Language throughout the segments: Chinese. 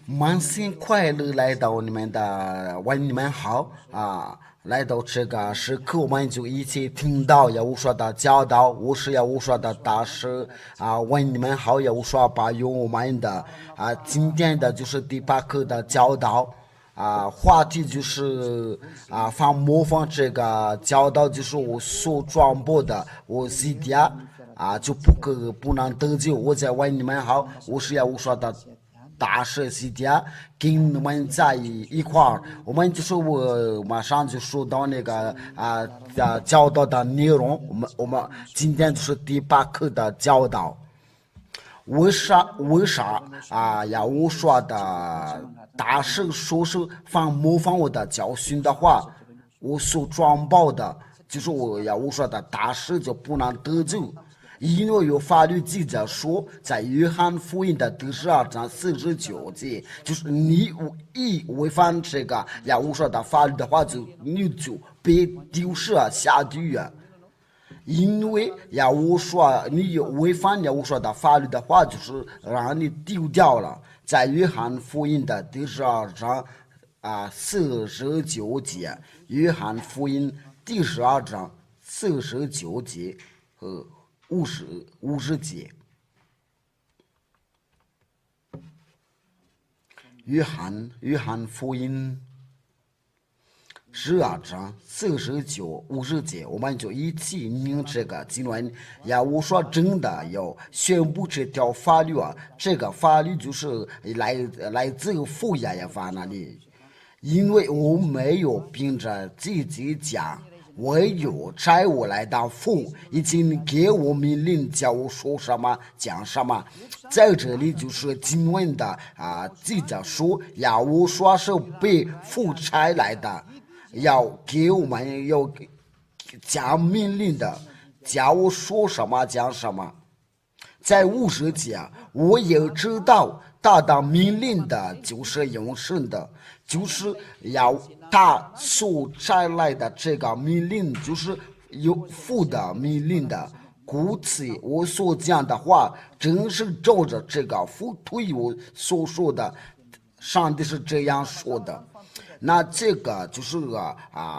满心快乐来到你们的，问你们好啊！来到这个时刻，我们就一起听到耶稣说的教导。我是耶稣说的大师啊，问你们好，耶稣说把用我们的今天的就是第八课的教导。话题就是模仿这个教导，就是我所传播的，我 CD 就不能得救。我在问你们好，我是耶稣说的大师 CD 跟你们在一块儿，我们就是我马上就说到那个教导的内容。我们今天就是第八课的教导。为啥要我说的大声说是模仿我的教训的话，我所传播的就是我说的大声就不能得救，因为有法律记者说，在约翰福音的第12章49节，就是你一违反这个我说的法律的话，你就被丢失下地狱。因为我说你违反我说的法律的话，就是让你丢掉了。在约翰福音的第12章49节，约翰福音第12章49节和50节，约翰福音12章49、50节，我们就一起念这个经文。我说真的要宣布这条法律这个法律就是来自父耶和华那里，因为我没有凭着自己讲，唯有差我来的父已经给我命令，叫我说什么讲什么。在这里就是经文的记着说，我说是被父差来的。要给我们要讲命令的，叫我说什么讲什么。在50节，我也知道他的命令的就是永生的，就是要他所差来的这个命令，就是有父的命令的。故此，我所讲的话，真是照着这个父对我所说的，上帝是这样说的。那这个就是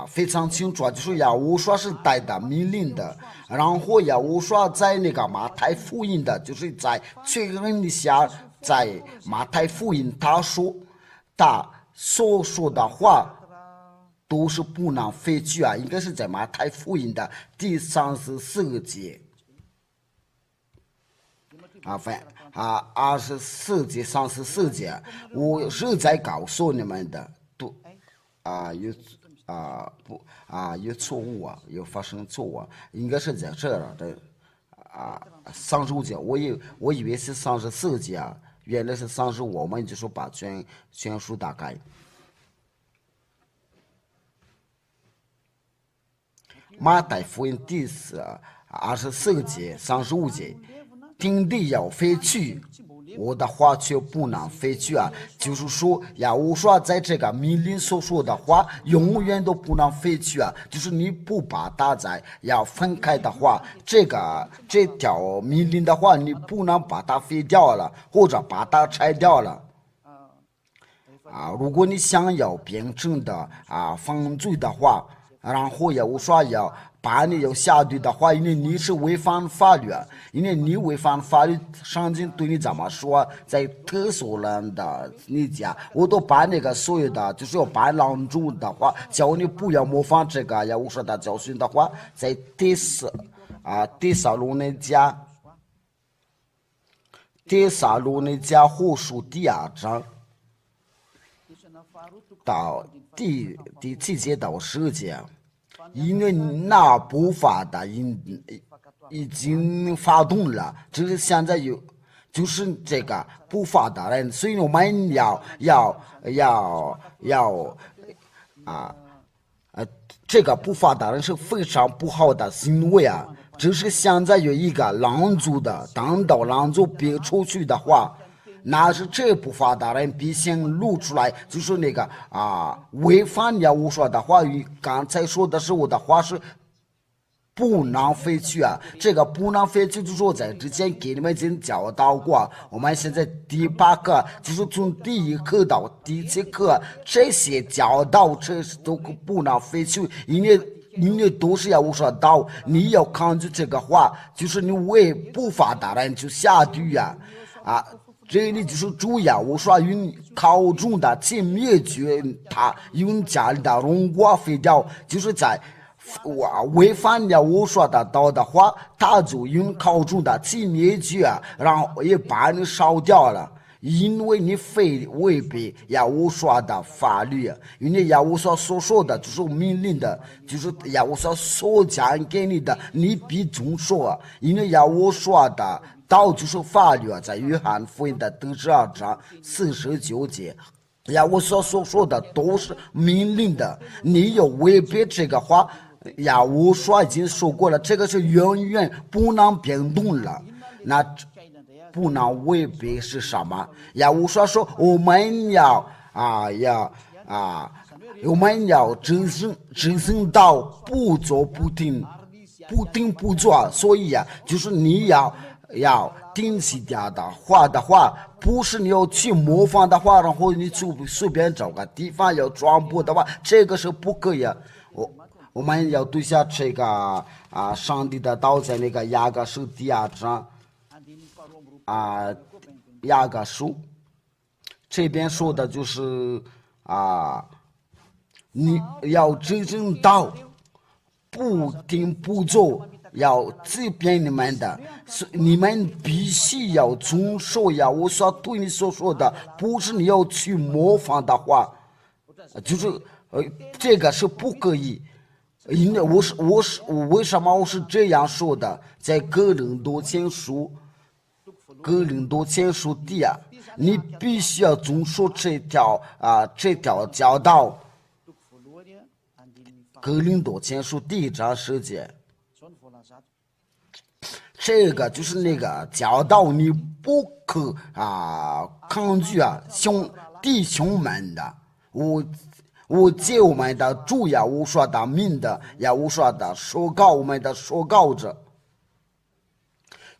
非常清楚，就是我说是带的命令的，然后我说在那个马太福音的，就是在确认一下，在马太福音他所说的话都是不能废去应该是在马太福音的第34节24节34节，我是在告诉你们的。有错误有发生错误应该是在这儿的35节，我以为是34节原来是35，我们就说把全书打开。马太福音第24节35节，天地要废去，我的话却不能废去就是说我说在这个命令所说的话永远都不能废去就是你不把它要分开的话，这条命令的话你不能把它废掉了，或者把它拆掉了如果你想要辩证的犯罪的话，然后我说要把你要下对的话，因为你是违反法律因为你违反法律，上帝对你怎么说？在特殊人的你家，我都把那个所有的就是要把拦住的话，叫你不要模仿这个我说的教训的话，在第撒罗尼迦后书第2章到第7节到10节，因为那不法的已经发动了，只是现在就是这个不法的人，所以我们要这个不法的人是非常不好的行为只是现在有一个拦阻的，等到拦阻别出去的话，那是这不法的人必先露出来，就是那个违反我说的话语。刚才说的是我的话是不能废去啊，这个不能废去就是我在之前给你们已经教导过。我们现在第8课就是从第1课到第7课，这些教导这都不能废去，因为都是要我说到，你要抗拒这个话，就是你为不法的人就下地呀啊。这里就是主要我说用考中的去灭绝他，用家里的荣光废掉，就是在违反了我说的道的话，他就用考中的去灭绝，然后也把你烧掉了。因为你非违背要我说的法律，因为要我所说的就是命令的，就是要我所讲给你的，你必遵守。因为要我说的道就是法律，在约翰福音的第12章49节。要我所说的都是命令的，你有违背这个话，呀，我说已经说过了，这个是永远不能变动了。那不能违背是什么？呀，我说我们要我们要真正到不做不听，不听不做，所以就是你要定期的话的话，不是你要去模仿的话，然后你就随便找个地方要传播的话，这个是不可以。我们要对下这个上帝的道在那个雅各书第2章雅各书这边说的就是你要真正道，不听不做，要这边你们的，你们必须要遵守我所对你所说的，不是你要去模仿的话，就是这个是不可以。因为我为什么我是这样说的？在哥林多前书第2，你必须要遵守这条教导。哥林多前书第1章10节，这个就是那个教导，你不可抗拒兄弟兄们的。我借我们的主要我说的命的，也我说的说告我们的说告者，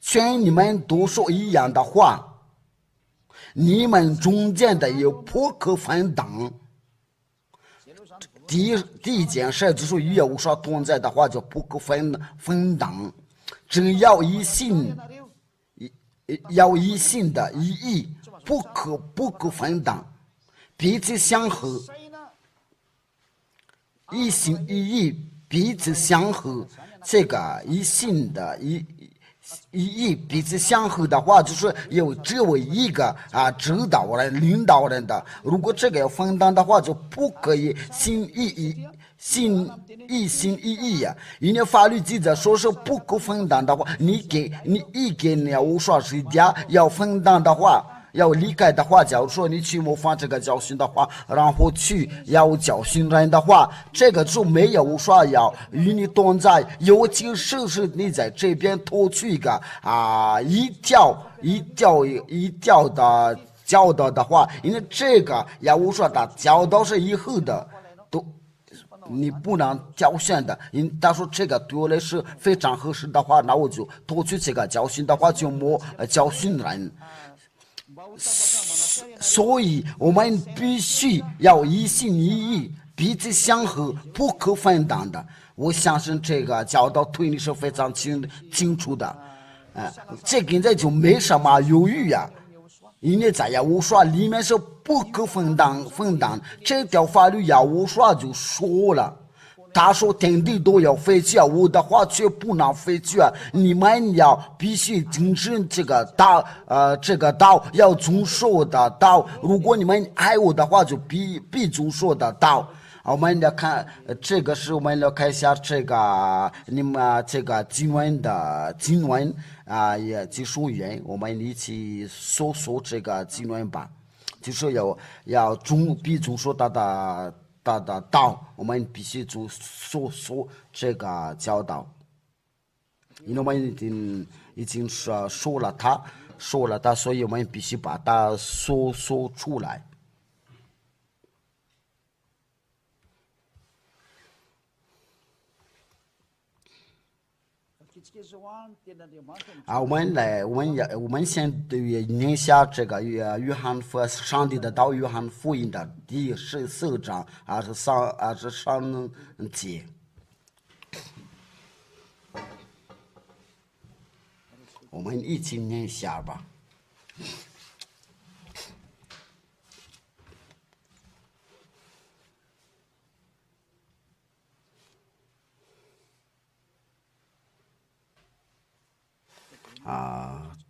劝你们都说一样的话，你们中间的也不可分党。第一件事就是与我说同在的话，就不可分党，只要一心的一意，不可分党，彼此相合。一心一意，彼此相合。这个一心的一意彼此相合的话，就是只有一个指导人、领导人的。如果这个要分担的话，就不可以一心一意呀。因为法律记载说是不可分担的话，你给你我说谁家要分担的话。要离开的话，假如说你去模仿这个教训的话，然后去要教训人的话，这个就没有说要与你同在。尤其是你在这边偷去一个一条的教导的话，因为这个要我说的教导是以后的，都你不能挑选的。他说这个对我来说非常合适的话，那我就偷去这个教训的话，就没教训人。所以我们必须要一心一意，彼此相合，不可分担的。我相信这个教导对你是非常清楚的，这现在就没什么犹豫呀。因为在我说里面是不可分担，这条法律我说就说了。他说天地都要废去，我的话却不能废去。你们要必须谨慎这个道，要遵守的道。如果你们爱我的话，就必遵守的道。我们来看这个是我们来看一下这个你们这个经文也技术员，我们一起搜索这个经文吧，就是要必遵守他的道，我们必须说这个教导。因为我们已经说了他，所以我们必须把它说出来。我们先念一下这个约翰福上帝的道，约翰福音的第14章23节。我们一起念一下吧。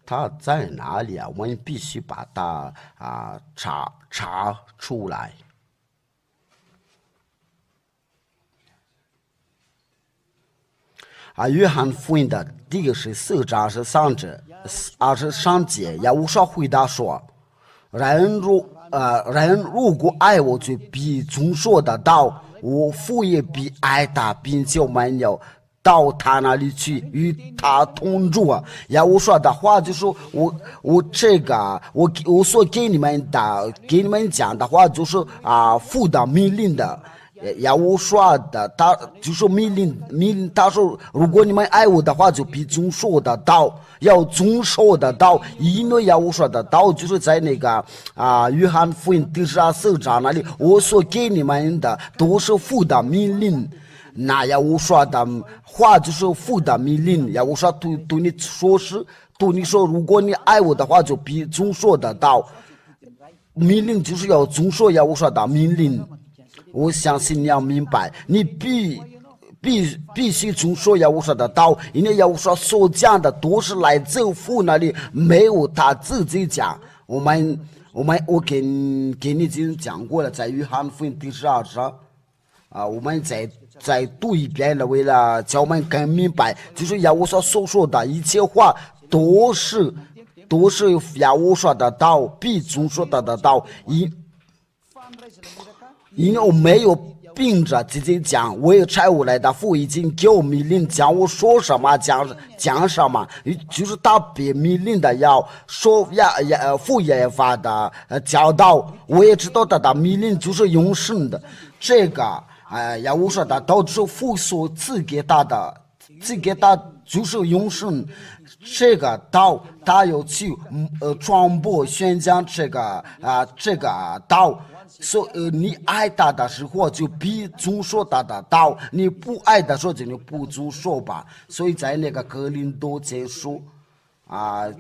它在哪里啊？我们必须把它查出来。约翰福音的第14章23节，耶稣说回答说：“人如果爱我，就必遵守的道，我父也必爱他，并且我们要到他那里去与他同住啊。”耶稣说的话就是我所给你们讲的话就是父的命令的。耶稣说的，他就是命令，他说如果你们爱我的话，就必遵守我的道，要遵守我的道，因为耶稣说的道就是在那个约翰福音第14章那里，我所给你们的都是父的命令。那耶稣说的话就是父的命令。耶稣说对你说，如果你爱我的话，就必遵守的道，命令就是要遵守耶稣说的命令。我相信你要明白，你必须遵守耶稣说的道，因为耶稣说所讲的都是来自父那里，没有他自己讲。我给你已经讲过了，在约翰福音第12章我们再读一遍了，为了叫我们更明白，就是耶稣所说的一切话都是耶稣说的道，必遵守的道。因为我没有凭着自己讲，我有差我来的父已经给我命令，讲我说什么讲什么，就是他别命令的要说父也发的教导，我也知道他的命令就是永生的。这个耶稣说的道就是父所赐给他就是永生。这个道他要去传播宣讲这个道。所以你爱他的时候就必遵守他的道，你不爱的时候就你不遵守吧。所以在那个哥林多前书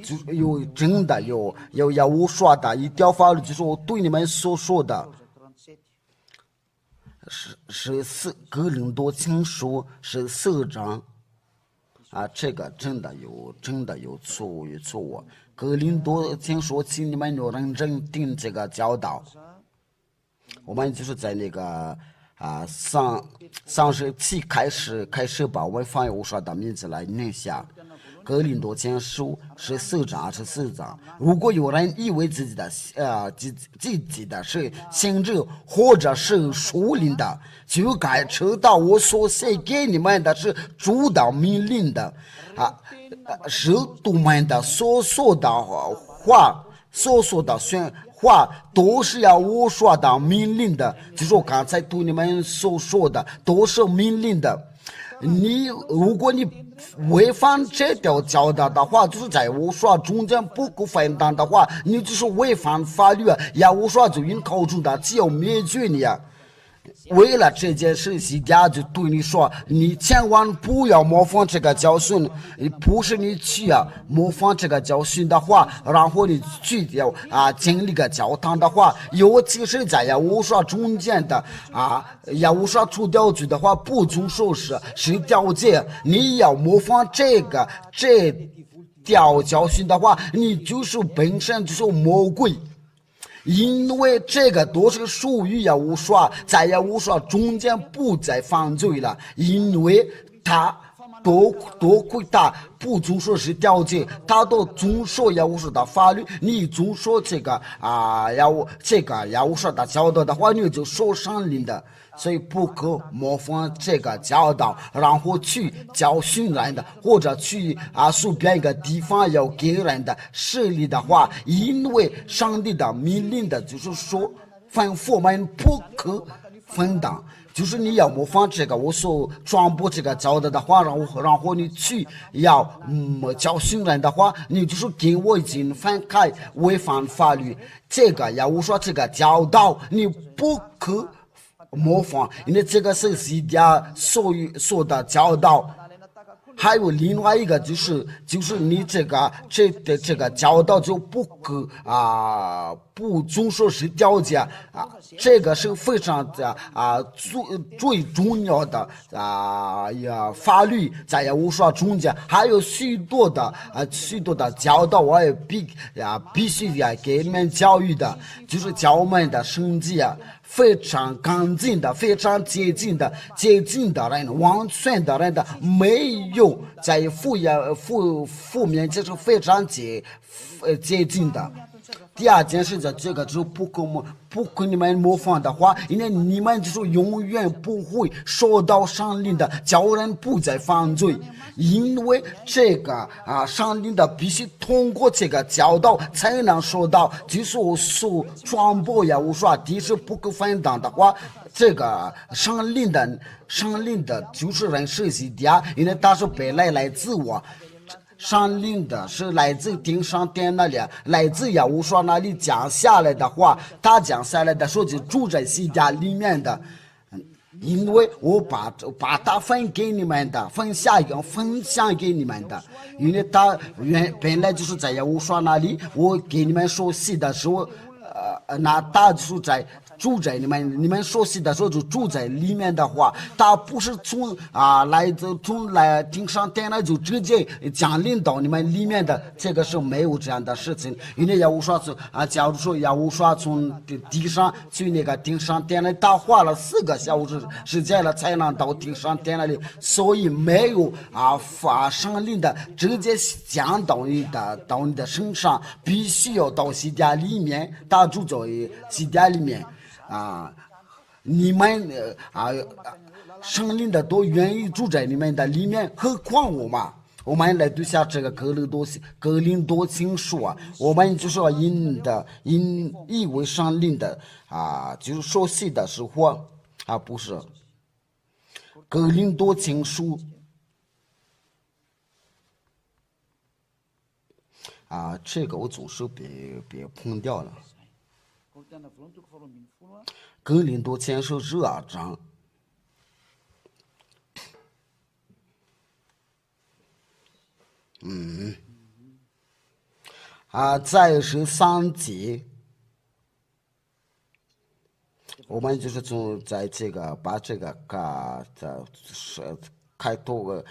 就有真的有耶稣说的一条法律，就是我对你们所说的是哥林多前书14章这个真的有错误。哥林多前书，请你们要认真听这个教导。我们就是在那个37开始吧，我们放耶稣说的名字来念下。哥林多前书14章24章，如果有人以为自己的是先知或者是属灵的，就该知道我所写给你们的是主的命令的使徒们的所说的话都是要我说的命令的，就是我刚才对你们所说的都是命令的。如果你违反这条教导的话，就是在我说中间不够分担的话，你就是违反法律呀！我说就应靠主的，只要灭绝你啊！为了这件事情，家就对你说，你千万不要模仿这个教训。不是你去模仿这个教训的话，然后你去掉经历个教堂的话，尤其是在我说中间的我说除掉罪的话，不遵守是条件。你要模仿这条教训的话，你就是本身就是魔鬼。因为这个都是属于耶稣说，在耶稣说中间不再犯罪了，因为他多亏他不遵守是条件，他都遵守耶稣说的法律。你遵守这个耶稣说的教导的话，你就受圣灵的。所以不可模仿这个教导，然后去教训人的，或者去随便一个地方要给人的势力的话，因为上帝的命令的就是说吩咐我们不可分担，就是你要模仿这个我所传播这个教导的话，然后你去要教训人的话，你就是跟我已经反开违反法律。这个要我说这个教导你不可模仿，因为这个是西家所的教导。还有另外一个就是你这个教导就不可不遵守是条件这个是非常最重要的法律在我说中间还有许多的教导，我也必须要给你们教育的，就是教我们的生计非常干净的，非常洁净的人，完全的人的没有在负面，这是非常洁净的。第二件事情，这个就是不跟你们模仿的话，因为你们就是永远不会受到上令的，叫人不再犯罪。因为这个上令的必须通过这个教导才能受到，就是我所传播我说第是不可分担的话，这个上令的就是人设计的，因为他是本来自我。上令的是来自顶上天那里，来自我说那里讲下来的话，他讲下来的说就住在西家里面的，因为我把它分给你们的，分享给你们的，因为他本来就是在我说那里，我给你们熟悉的时候，那他就是在。住在你们熟悉的时候就住在里面的话，他不是从顶上天来就直接降临到你们里面的，这个是没有这样的事情。因为要我说假如说要我说从地上去那个顶上天来，他花了4个小时间了才能到顶上天那里，所以没有法上令的直接降到你的身上，必须要到西家里面，他住在西家里面。你们上令的都愿意住在你们的里面，何况我们来读下这个格林多经书我们就说因以为上令的就是熟悉的是或不是格林多经书这个我总是别碰掉了。格林多前书12章再是3节，我们就是从在这个把这个开头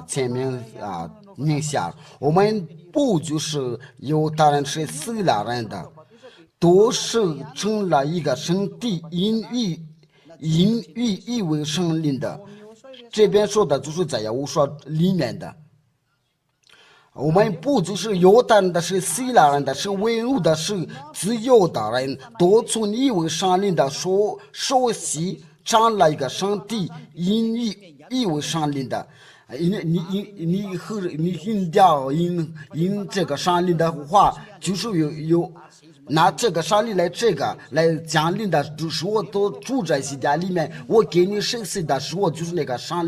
前面念下，我们不就是犹太人是希腊人的，都是成了一个圣地，因以为圣灵的。这边说的就是在我说里面的。我们不就是犹太人的，是希腊人的，是为奴的，是自由的人，都从以为圣灵的熟悉成了一个圣地，因以为圣灵的。你听掉因这个上令的话，就是有拿这个上令来降临的时候，都住在西家里面。我给你熟悉的时候，就是那个上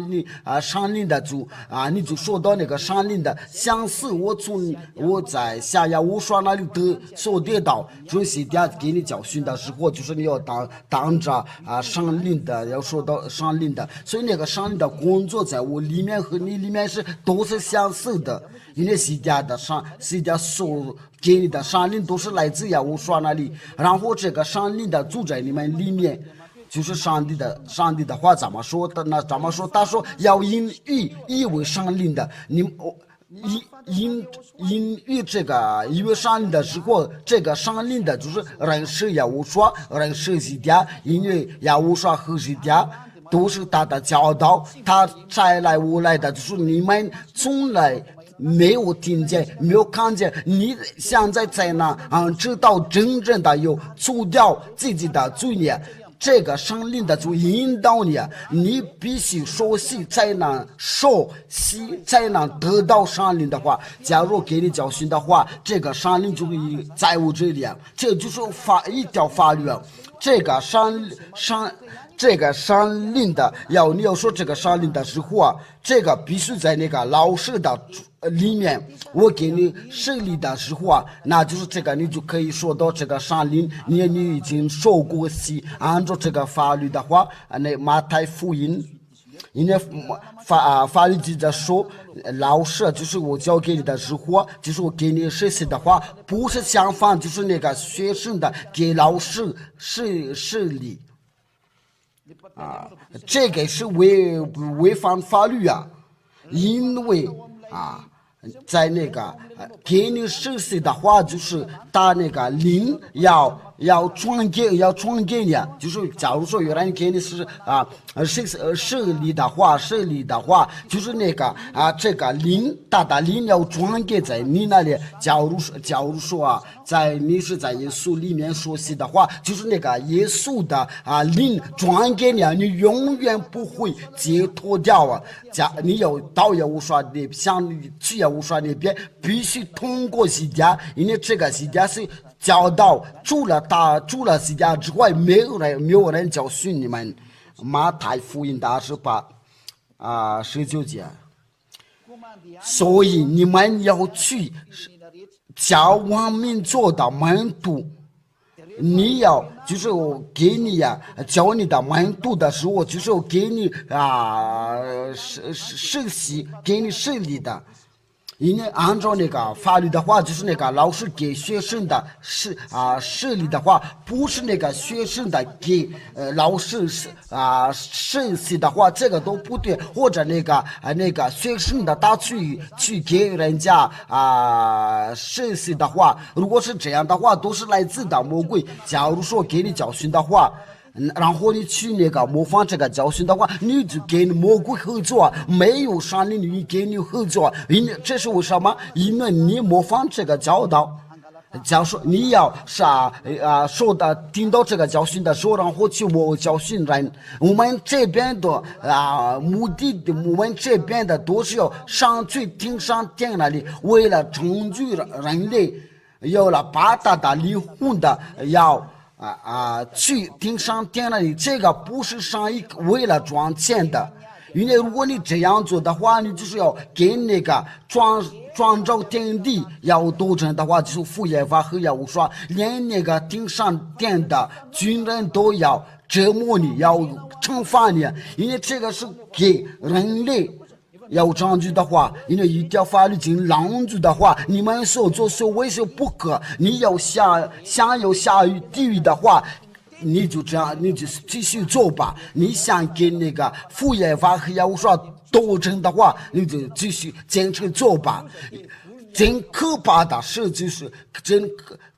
令的主你就说到那个上令的相似。我在下呀我说那里所得到，就是西家给你教训的时候，就是你要当着上令的，要说到上令的，所以那个上令的工作在我里面和你里面都是相似的。因为西家所给你的上令都是来自我说那里，然后这个上令的住在你们里面，就是上帝的话怎么说的呢？怎么说？他说要以为上令的，因这个因为上令的时候，这个上令的就是人是我说人是西家，因为我说和西家都是他的教导，他才来我来的，就是你们从来没有听见，没有看见，你现在才能知道真正的有除掉自己的罪孽。这个圣灵的就引导你，你必须熟悉才能熟悉，才能得到圣灵的话。假如给你教训的话，这个圣灵就会在我这里，这就是一条法律。这个山林的你要说这个山林的时候啊，这个必须在那个老师的里面，我给你设立的时候啊，那就是这个你就可以说到这个山林，你已经受过洗，按照这个法律的话，那马太福音。因为法律记着说，老师就是我教给你的时候，就是我给你实习的话，不是相反，就是那个学生的给老师设立啊，这个是违反法律啊，因为啊。在那个给你实习的话，就是他那个灵要传给你，就是假如说有人给你是设立的话，就是那个这个灵，他的灵要传给在你那里。假如说啊，你是在耶稣里面学习的话，就是那个耶稣的灵传给你，你永远不会解脱掉啊。你有到耶和华那像去耶和华那边，必须通过洗家，因为这个洗家是教导除了洗家之外，没有人教训你们。马太福音18:19节，所以你们要去教万民做到门徒。你要就是我给你教你的门徒的时候，就是我给你实习，给你设立的。因为按照那个法律的话，就是那个老师给学生的设立的话，不是那个学生的给老师实习的话，这个都不对。或者那个学生的他去给人家实习的话，如果是这样的话，都是来自的魔鬼。假如说给你教训的话，然后你去那个模仿这个教训的话，你就跟魔鬼合作，没有上帝你跟你合作，这是为什么？因为你模仿这个教导。假如说你要说的听到这个教训的时候，然后去我教训人，我们这边的目的的，我们这边的都是要上去天上天那里，为了拯救人类，有了八大的灵魂的要。去天上天那里，这个不是上一为了赚钱的，因为如果你这样做的话，你就是要跟那个创造天地要斗争的话，就是福耶法和耶和华，连那个天上天的军人都要折磨你，要惩罚你，因为这个是给人类。要证据的话，因为一条法律经拦住的话，你们所做所为是不可。你要想要下地狱的话，你就这样，你就继续做吧。你想跟那个福耶法和耶和华斗争的话，你就继续坚持做吧。真可怕的事就是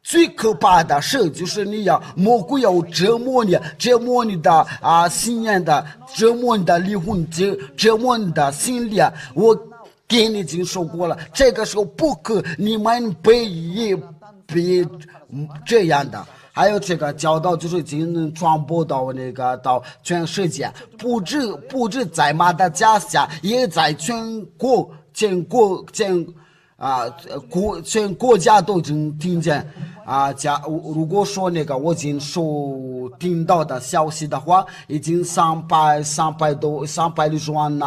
最可怕的事就是魔鬼要折磨你的信念的，折磨你的灵魂，折磨你的心理。我给你已经说过了，这个时候不可你们别这样的。还有这个教导就是已经传播到到全世界，不止在马达加斯加，也在全国家都已经听见如果说我已经听到的消息的话，已经360万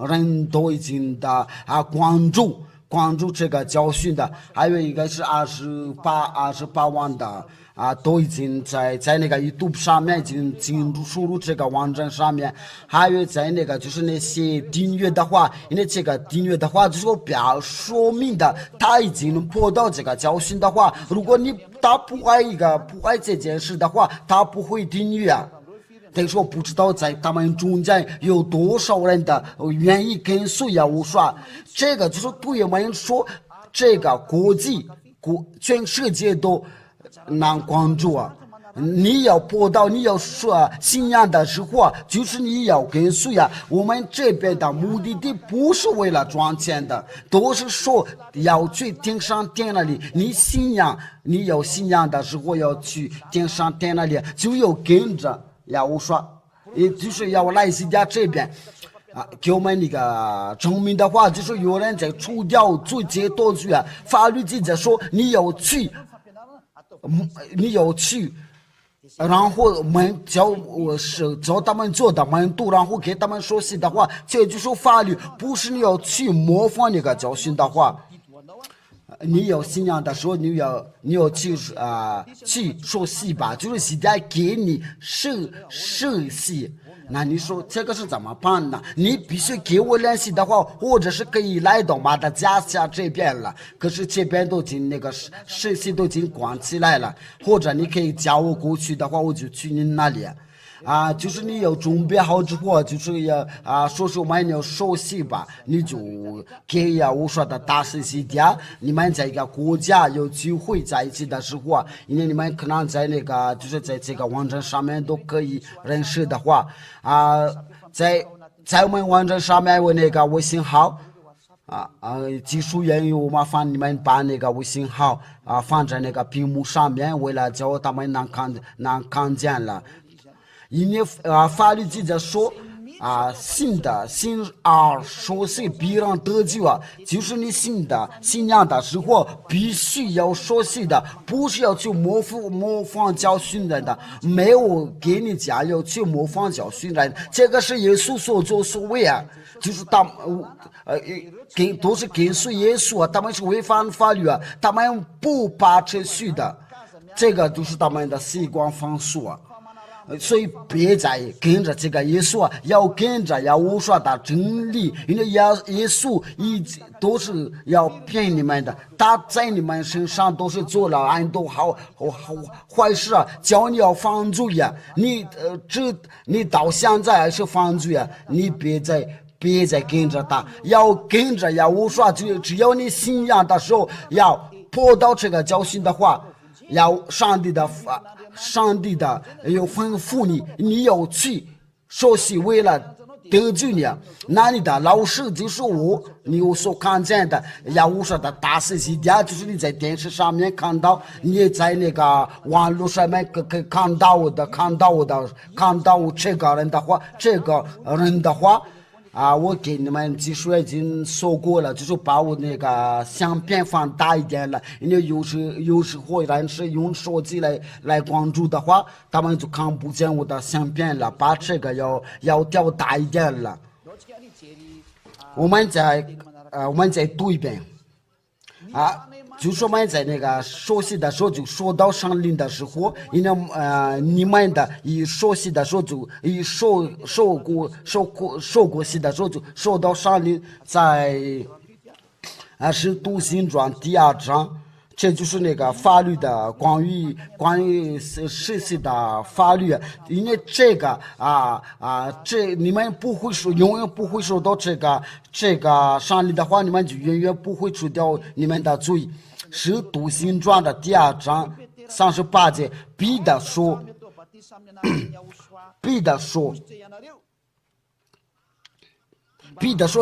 人都已经关注这个教训的，还有一个是28万的都已经在那个 YouTube 上面已经进入输入这个网站上面，还有在就是那些订阅的话，因为这个订阅的话就是说明的他已经破到这个教训的话，如果他不爱这件事的话，他不会订阅等于说不知道在他们中间有多少人的愿意跟随耶和华，这个就是对我们说，这个全世界都难关注你要播到，你要说信仰的时候就是你要跟随我们这边的目的地不是为了赚钱的，都是说要去天上天那里。你有信仰的时候要去天上天那里，就要跟着耶和华，也就是要来西家这边给我们证明的话，就是有人在除掉最接多罪法律记者说你要去然后我们教他们做的门徒，然后给他们说习的话，这就是法律，不是你要去模仿那个教训的话。你有信仰的时候，你要去去说戏吧，就是现在给你设戏。那你说这个是怎么办呢？你必须给我联系的话，或者是可以来到马达加斯加这边了，可是这边都已经那个设戏都已经关起来了，或者你可以叫我过去的话，我就去你那里。就是你要准备好之后，就是要说我们要熟悉吧，你就给我说的大事情点，你们在一个国家有聚会在一起的时候，因为你们可能在那个就是在这个网站上面都可以认识的话，在我们网站上面有那个微信号。技术人员麻烦你们把那个微信号放在那个屏幕上面，为了叫他们能看见了。因为法律记者说信说是必然得救就是你信仰的时候必须要说是的，不是要去模仿教训人的，没有给你讲要去模仿教训人，这个是耶稣所作所为就是都是跟随耶稣他们是违反法律他们不把持序的，这个就是他们的习惯方式所以别再跟着这个耶稣要跟着要无说的真理，因为耶稣都是要骗你们的，他在你们身上都是做了很多坏事叫你要犯罪你到现在还是犯罪你别再跟着他，要跟着要无说，只要你信仰的时候要破到这个教训的话，要上帝的要吩咐你要去说是为了得罪你那你的老师就是你有所看见的要我说的大事情就是你在电视上面看到，你也在那个网络上面看到这个人的话我给你们技术已经说过了，就是把我那个相片放大一点了，因为有时候人是用手机来关注的话，他们就看不见我的相片了，把这个要调大一点了。我们再读一遍就说我们在那个熟悉的时候就说到上灵的时候，因为你们的一熟悉的时候就一受过习的时候就说到上灵，在使徒行传第2章，这就是那个法律的关于实习的法律，因为这个你们不会说永远不会说到这个上灵的话，你们就永远不会除掉你们的罪。使徒行传的第2章38节，彼得说，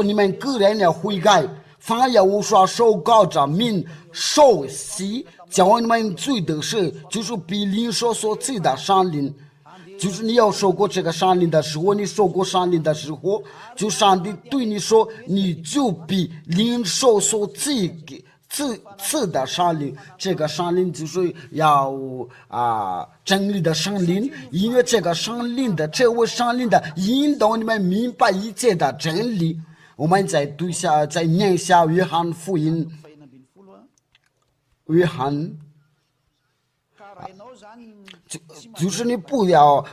你们个人要悔改，凡要无说受告着民受洗，叫你们罪得赦，就是比灵所赐的上灵。就是你要受过这个上灵的时候，你受过上灵的时候，就上帝对你说，你就比灵所赐的上灵，这个上灵就是要真理的上灵，因为这个上灵的这位上灵的引导你们明白一切的真理。我们再念一下约翰福音，约翰就是你不要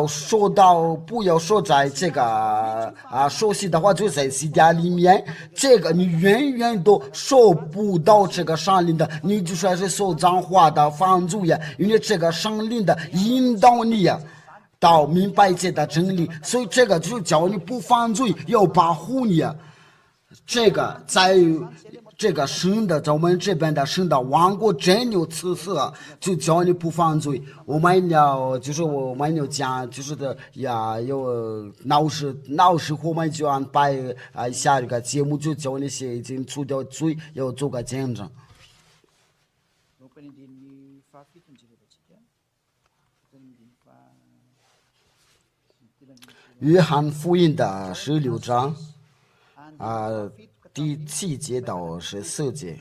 说在这个熟悉的话，就在西家里面，这个你远远都受不到这个上灵的，你就说是说脏话的犯罪因为这个上灵的引导你到明白这的真理，所以这个就是叫你不犯罪，要保护你这个在这个神的，在我们这边的神的王国真有慈色，就叫你不犯罪。我们要讲，就是的有闹事我们就安排下一个节目，就叫那些已经除掉罪，要做个见证。约翰福音的16章第7节到14节。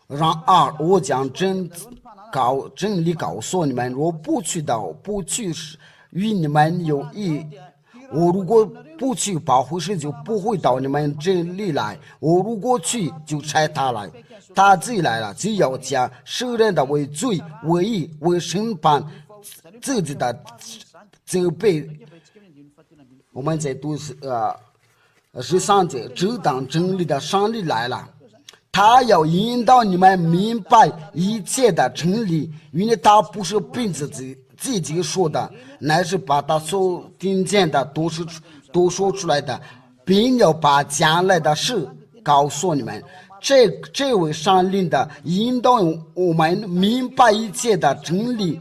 我将真理告诉你们，若不去与你们有益。我如果不去保护神，就不会到你们这里来。我如果去，就差他来。他自己来了，就要将世人的为罪、为义、为审判自己的责备。我们在读13节，只当真理的上帝来了。他要引导你们明白一切的真理，因为他不是凭自己说的，乃是把他所听见的都说出来的，并要把将来的事告诉你们。这位上帝的引导我们明白一切的真理。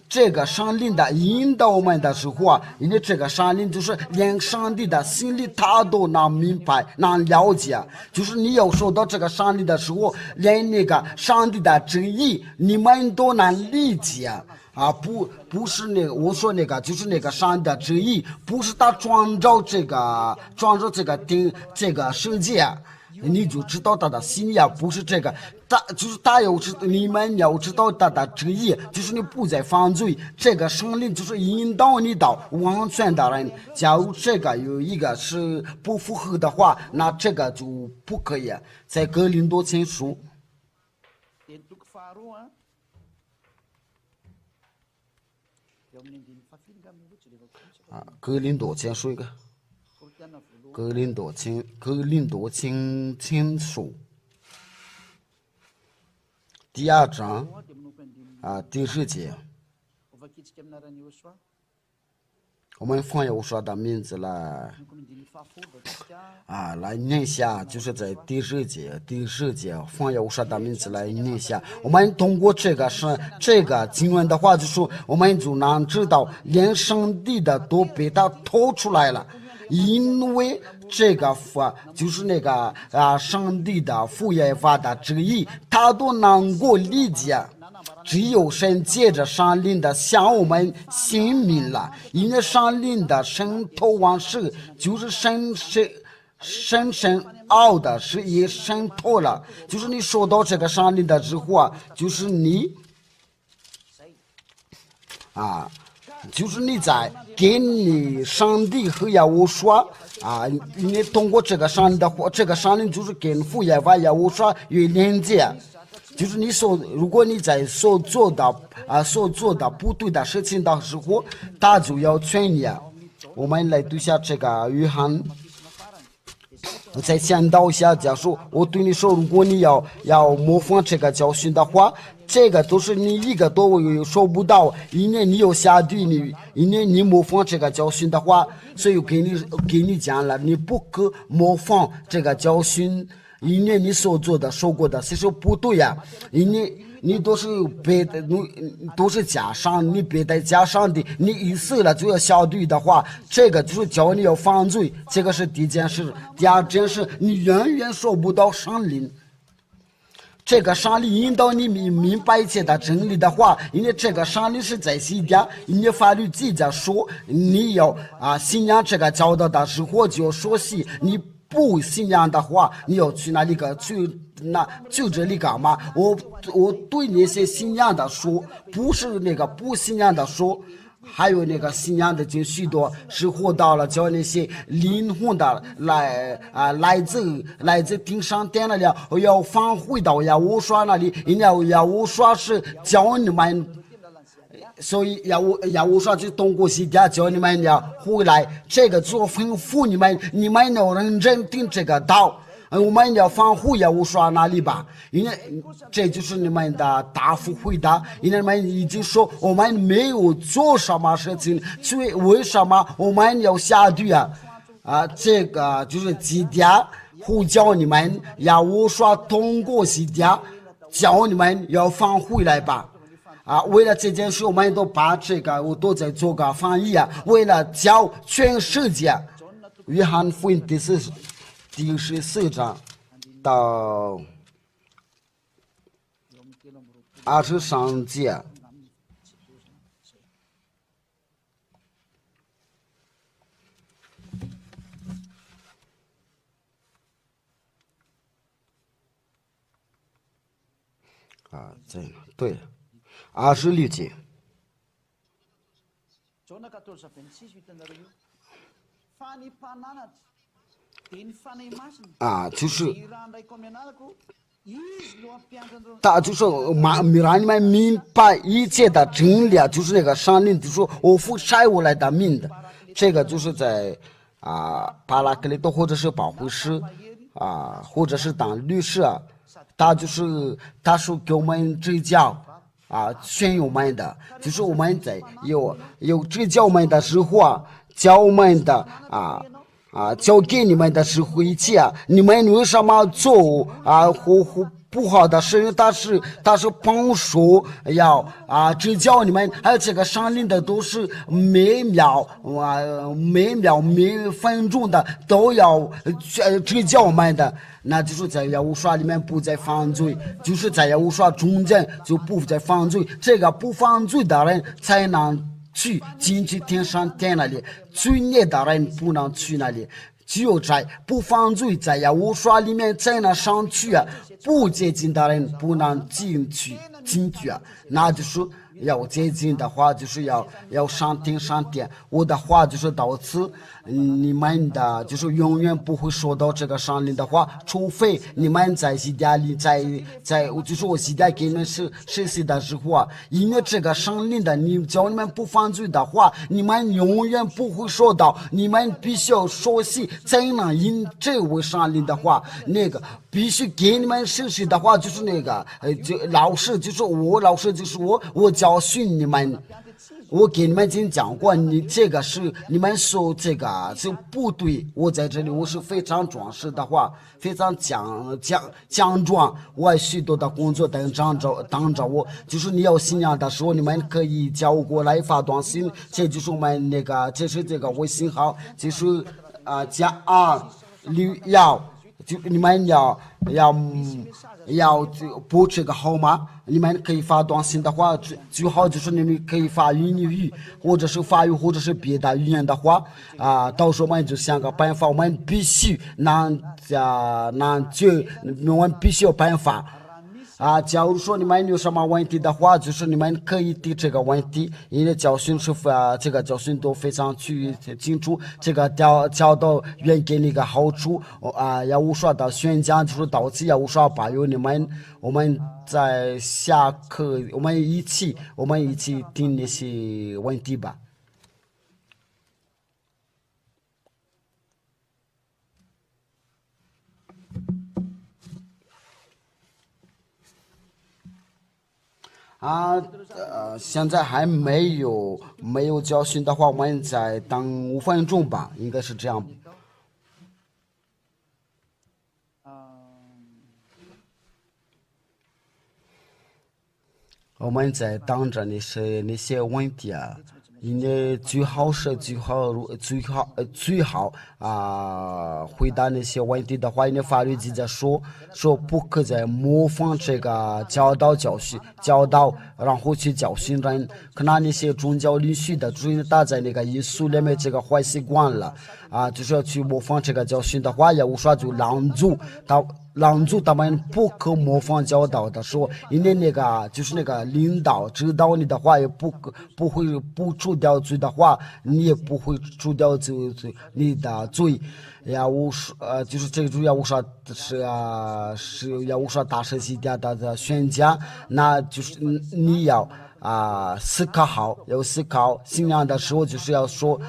这个上帝的引导我们的时候啊，因为这个上帝就是连上帝的心里他都能明白能了解，就是你要说到这个上帝的时候，连那个上帝的旨意你们都能理解啊。不是那个我说那个就是那个上帝的旨意，不是他创造这个世界，你就知道他的心呀，不是这个。你们要知道他的旨意，就是你不再犯罪。这个圣灵就是引导你到完全的人。假如这个有一个是不符合的话，那这个就不可以。在哥林多前书，哥林多前书一个，哥林多前书。第2章第10节，我们放耶和华的名字来念一下，就是在第10节放耶和华的名字来念一下。我们通过这个经文的话，就是我们就能知道连上帝的都被他偷出来了。因为这个就是那个上帝的父耶和华的旨意，他都能够理解。只有神借着上灵的向我们显明了，因为上灵的神透往事，就是深奥的是也渗透了。就是你说到这个上灵的之后啊，就是你就是你在给你上帝和耶和华你通过这个上帝的话，这个上帝就是跟父耶和华有连接。就是如果你在所做的不对的事情的时候，他就要劝你。我们来读下这个约翰，我再先导一下假说，我对你说，如果你要模仿这个教训的话，这个都是你一个都说不到，因为你有下对你，因为你模仿这个教训的话，所以给你讲了，你不可模仿这个教训。因为你所做的说过的其实不对呀，因为你都是加上你别再加上的，你意思了就要相对的话，这个就是教你要犯罪，这个是第一件事。第二件事，你远远说不到上灵。这个上帝引导你明白一切的真理的话，因为这个上帝是在西家，因为法律记着说，你要信仰这个教导的时候就要说起你。不信仰的话，你要去哪里就这里干嘛？我对那些信仰的说，不是那个不信仰的说，还有那个信仰的就许多是活到了叫那些灵魂的来自顶上天了，要返回到耶和华那里，因为耶和华是教你们。所以耶和华就通过西家叫你们要回来，这个做吩咐你们要认真听这个道，我们要返回耶和华那里吧，因为这就是你们的答复回答，因为你们已经说我们没有做什么事情，所以为什么我们要下地这个就是基家呼叫你们耶和华通过西家叫你们要返回来吧。为了这件事，我们都把这个我都在做个翻译为了教全世界。约翰福音第14章到23节。啊，这样对，26节。 啊，就是他就是让你们明白一切的真理，就是那个上令，就说我付晒我来的命的，这个就是在巴拉克利多或者是保护师或者是当律师他是给我们指教劝我们的，就是我们在有指教我们的时候教我们的交给你们的是回去你们为什么做不好的事？他是帮手要指教你们，还有这个上令的都是每分钟的都要指教我们的。那就是在耶和华里面不再犯罪，就是在耶和华中间就不再犯罪，这个不犯罪的人才能进去天上天那里，罪孽的人不能去那里，只有在不犯罪在耶和华里面才能上去不接近的人不能进去那就是要接近的话就是要上天。我的话就是到此，你们的就是永远不会说到这个上令的话，除非你们在西家里在就是我西家给你们实习的时候因为这个上令的你叫你们不犯罪的话，你们永远不会说到，你们必须要熟悉才能因这位上令的话，那个必须给你们实习的话就是那个老师就是我教训你们。我给你们已经讲过，你这个是你们说这个是不对。我在这里我是非常壮实的话，非常强壮。我有许多的工作等着我。就是你要信仰的时候，你们可以叫我过来发短信，这就是我们那个，这是这个微信号，就是加261，就你们要拨这个号码，你们可以发短信的话，最好就是你们可以发英语，或者是法语，或者是别的语言的话到时候我们就想个办法，我们必须我们必须有办法假如说你们有什么问题的话，就是你们可以提这个问题，因为教训是这个教训都非常清楚，这个教导愿给你个好处要无说的宣讲，就是到此要无说保佑你们。我们在下课，我们一起听那些问题吧。现在还没有教训的话，我们再等5分钟吧，应该是这样。我们在等着那些问题因为最好回答那些问题的话，因为法律记载说不可再模仿这个教导，然后去教训人。可能那些宗教领袖的，就是打在那个耶稣里面这个坏习惯了就是要去模仿这个教训的话，也无法就拦住他们不可模仿教导的时候，因为那个就是那个领导指导你的话，也不会不除掉罪的话，你也不会除掉你的罪。就是这个主要无说是要无说大声西点的宣讲，那就是你要思考信仰的时候，就是要说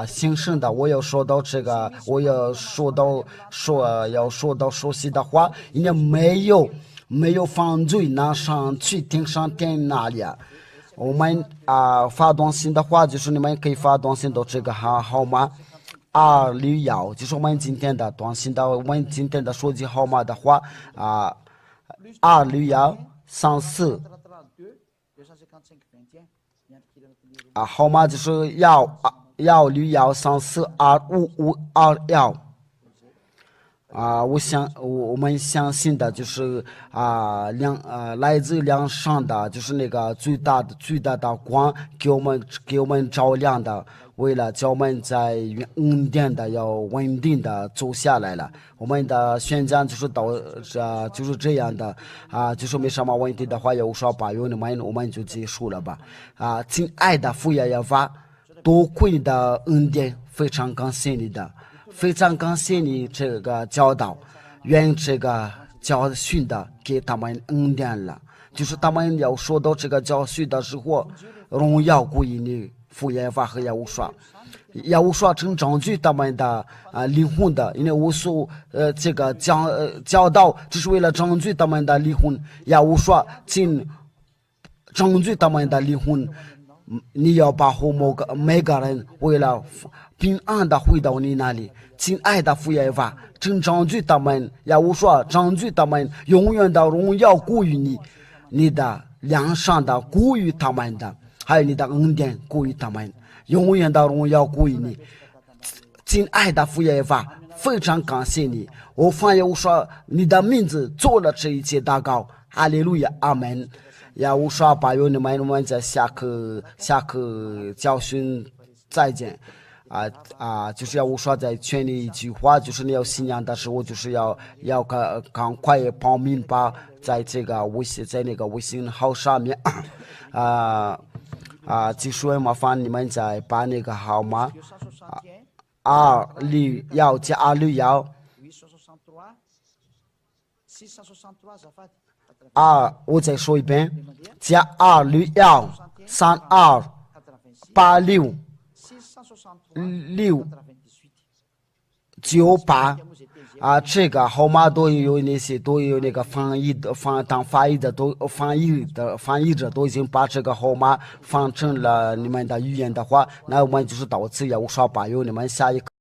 兴盛的。我要说到这个，我要说到熟悉的话，因为没有犯罪，那上去天上天那里我们发短信的话，就是你们可以发短信到这个号码261，就是我们今天的短信的，我们今天的手机号码的话26134。号码就是161342551我们相信的就是来自梁上的就是那个最大的光给我们照亮的。为了叫我们在恩典的要稳定的走下来了。我们的宣讲就是就是这样的就是没什么问题的话，有说把用我们就结束了吧。亲爱的父爷爷法，多亏你的恩典，非常感谢你的，非常感谢你这个教导，愿这个教训的给他们恩典了。就是他们要说到这个教训的时候，荣耀归于你父爷法和耶和华。耶和华正占据他们的灵魂的，因为无数这个教导只是为了占据他们的灵魂，耶和华尽占据他们的灵魂。你要保护每个人，为了平安的回到你那里。亲爱的父爷法，正占据他们，耶和华占据他们，永远的荣耀归于你，你的良善的归于他们的，还有你的恩典归于他们，永远的荣耀归于你。亲爱的父爷法，非常感谢你，我反耶和华你的名字做了这一切祷告，哈利路亚，阿门。耶和华保佑你们，我们在下课教训再见。就是要我说在劝你一句话，就是你要信仰的时候，就是要赶快报名吧，在这个那个微信号上面就是麻烦你们再把那个号码261加261我再说一遍，加261328698这个号码都有那个翻译者都已经把这个号码放成了你们的语言的话，那我们就是到此也无法保佑你们下一个